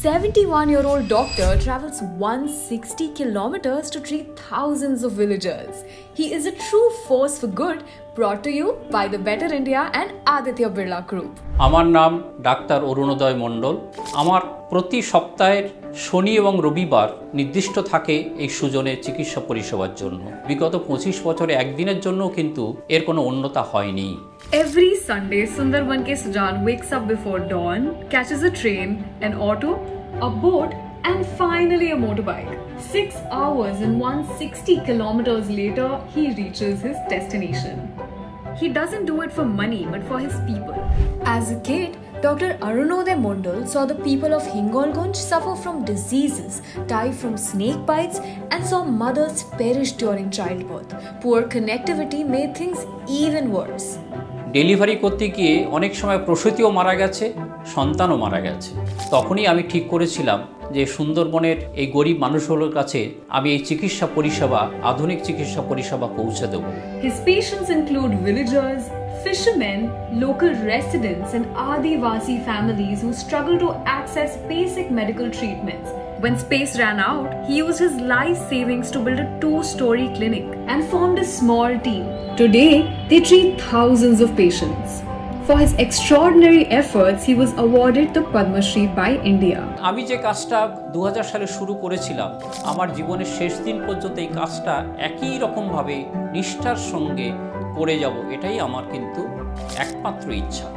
71-year-old doctor travels 160 kilometers to treat thousands of villagers. He is a true force for good, brought to you by the Better India and Aditya Birla Group. আমার নাম doctor অরুণোদয় মণ্ডল। আমার প্রতি সপ্তাহের শনি এবং রবিবার নির্দিষ্ট থাকে এই সুজনের চিকিৎসা পরিষেবার জন্য। বিগত 25 বছরে একদিনের জন্য কিন্তু এর কোনো উন্নতি হয়নি। Every Sunday, Sundarban Ke Sujan wakes up before dawn, catches a train, an auto, a boat, and finally a motorbike. 6 hours and 160 kilometers later, he reaches his destination. He doesn't do it for money, but for his people. As a kid, Dr. Arunoday Mondal saw the people of Hingolgunj suffer from diseases, die from snake bites, and saw mothers perish during childbirth. Poor connectivity made things even worse. Delivery করতে গিয়ে অনেক সময় প্রসূতিও মারা গেছে, সন্তানও মারা গেছে। তখনই আমি ঠিক করেছিলাম যে সুন্দরবনের এই গরিব মানুষগুলোর কাছে আমি এই চিকিৎসা পরিষেবা, আধুনিক চিকিৎসা পরিষেবা পৌঁছে দেব। His patients include villagers, fishermen, local residents, and Adivasi families who struggle to access basic medical treatments. When space ran out, he used his life savings to build a 2-story clinic and formed a small team. Today, they treat thousands of patients. For his extraordinary efforts, he was awarded the Padma Shri by India. আমি যে কাজটা 2000 সালে শুরু করেছিলাম, আমার জীবনের শেষ দিন পর্যন্ত এই কাজটা একই রকমভাবে নিষ্ঠার সঙ্গে করে যাব, এটাই আমার কিন্তু একমাত্র ইচ্ছা।